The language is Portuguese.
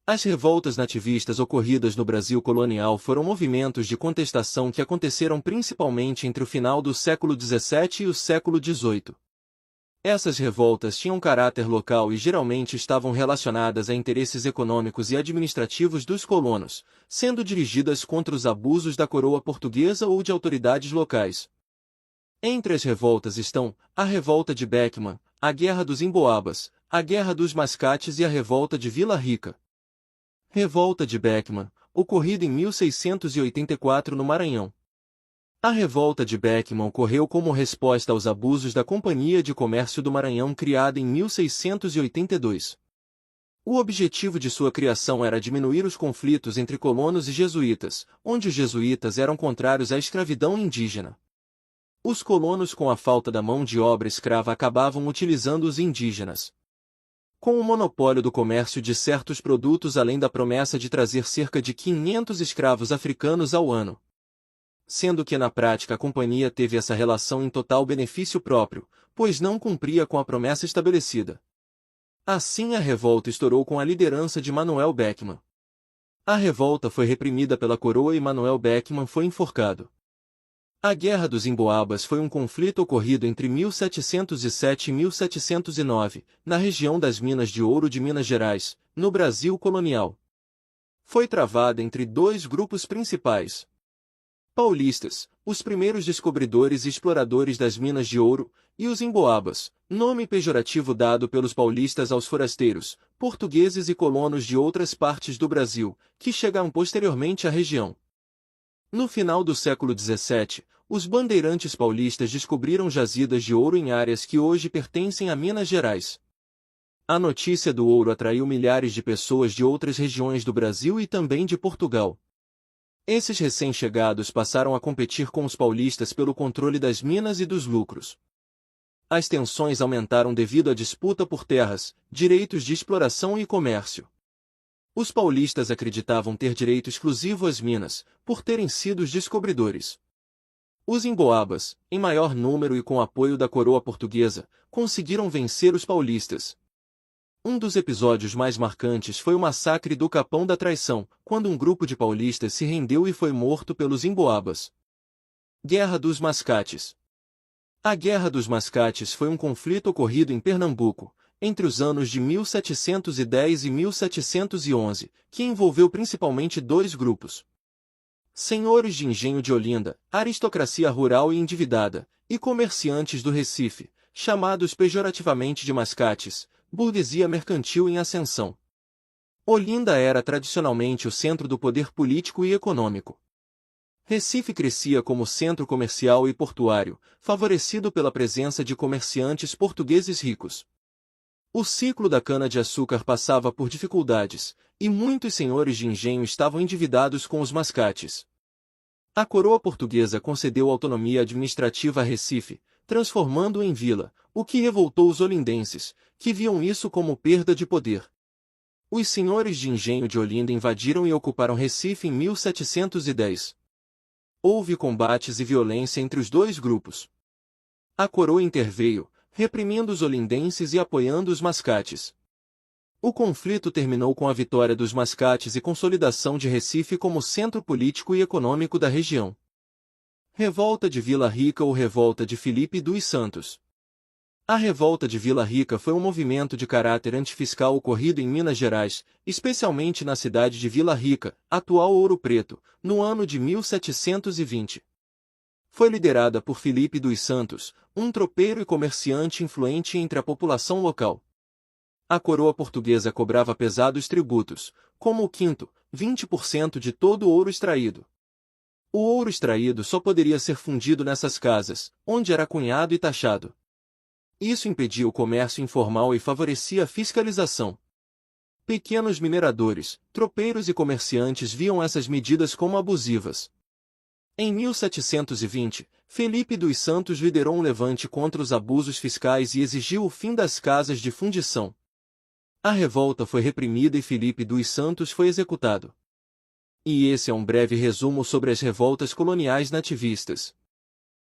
As revoltas nativistas ocorridas no Brasil colonial foram movimentos de contestação que aconteceram principalmente entre o final do século XVII e o século XVIII. Essas revoltas tinham caráter local e geralmente estavam relacionadas a interesses econômicos e administrativos dos colonos, sendo dirigidas contra os abusos da coroa portuguesa ou de autoridades locais. Entre as revoltas estão a Revolta de Beckman, a Guerra dos Emboabas, a Guerra dos Mascates e a Revolta de Vila Rica. Revolta de Beckman, ocorrida em 1684 no Maranhão. A Revolta de Beckman ocorreu como resposta aos abusos da Companhia de Comércio do Maranhão criada em 1682. O objetivo de sua criação era diminuir os conflitos entre colonos e jesuítas, onde os jesuítas eram contrários à escravidão indígena. Os colonos, com a falta da mão de obra escrava, acabavam utilizando os indígenas. Com o monopólio do comércio de certos produtos, além da promessa de trazer cerca de 500 escravos africanos ao ano. Sendo que na prática a companhia teve essa relação em total benefício próprio, pois não cumpria com a promessa estabelecida. Assim a revolta estourou com a liderança de Manuel Beckman. A revolta foi reprimida pela coroa e Manuel Beckman foi enforcado. A Guerra dos Emboabas foi um conflito ocorrido entre 1707 e 1709, na região das Minas de Ouro de Minas Gerais, no Brasil colonial. Foi travada entre dois grupos principais. Paulistas, os primeiros descobridores e exploradores das Minas de Ouro, e os Emboabas, nome pejorativo dado pelos paulistas aos forasteiros, portugueses e colonos de outras partes do Brasil, que chegaram posteriormente à região. No final do século XVII, os bandeirantes paulistas descobriram jazidas de ouro em áreas que hoje pertencem a Minas Gerais. A notícia do ouro atraiu milhares de pessoas de outras regiões do Brasil e também de Portugal. Esses recém-chegados passaram a competir com os paulistas pelo controle das minas e dos lucros. As tensões aumentaram devido à disputa por terras, direitos de exploração e comércio. Os paulistas acreditavam ter direito exclusivo às minas, por terem sido os descobridores. Os Emboabas, em maior número e com apoio da coroa portuguesa, conseguiram vencer os paulistas. Um dos episódios mais marcantes foi o massacre do Capão da Traição, quando um grupo de paulistas se rendeu e foi morto pelos Emboabas. Guerra dos Mascates. A Guerra dos Mascates foi um conflito ocorrido em Pernambuco, entre os anos de 1710 e 1711, que envolveu principalmente dois grupos. Senhores de engenho de Olinda, aristocracia rural e endividada, e comerciantes do Recife, chamados pejorativamente de mascates, burguesia mercantil em ascensão. Olinda era tradicionalmente o centro do poder político e econômico. Recife crescia como centro comercial e portuário, favorecido pela presença de comerciantes portugueses ricos. O ciclo da cana-de-açúcar passava por dificuldades, e muitos senhores de engenho estavam endividados com os mascates. A coroa portuguesa concedeu autonomia administrativa a Recife, transformando-o em vila, o que revoltou os olindenses, que viam isso como perda de poder. Os senhores de engenho de Olinda invadiram e ocuparam Recife em 1710. Houve combates e violência entre os dois grupos. A coroa interveio, reprimindo os olindenses e apoiando os mascates. O conflito terminou com a vitória dos mascates e consolidação de Recife como centro político e econômico da região. Revolta de Vila Rica ou Revolta de Filipe dos Santos. A Revolta de Vila Rica foi um movimento de caráter antifiscal ocorrido em Minas Gerais, especialmente na cidade de Vila Rica, atual Ouro Preto, no ano de 1720. Foi liderada por Filipe dos Santos, um tropeiro e comerciante influente entre a população local. A coroa portuguesa cobrava pesados tributos, como o quinto, 20% de todo o ouro extraído. O ouro extraído só poderia ser fundido nessas casas, onde era cunhado e taxado. Isso impedia o comércio informal e favorecia a fiscalização. Pequenos mineradores, tropeiros e comerciantes viam essas medidas como abusivas. Em 1720, Felipe dos Santos liderou um levante contra os abusos fiscais e exigiu o fim das casas de fundição. A revolta foi reprimida e Felipe dos Santos foi executado. E esse é um breve resumo sobre as revoltas coloniais nativistas.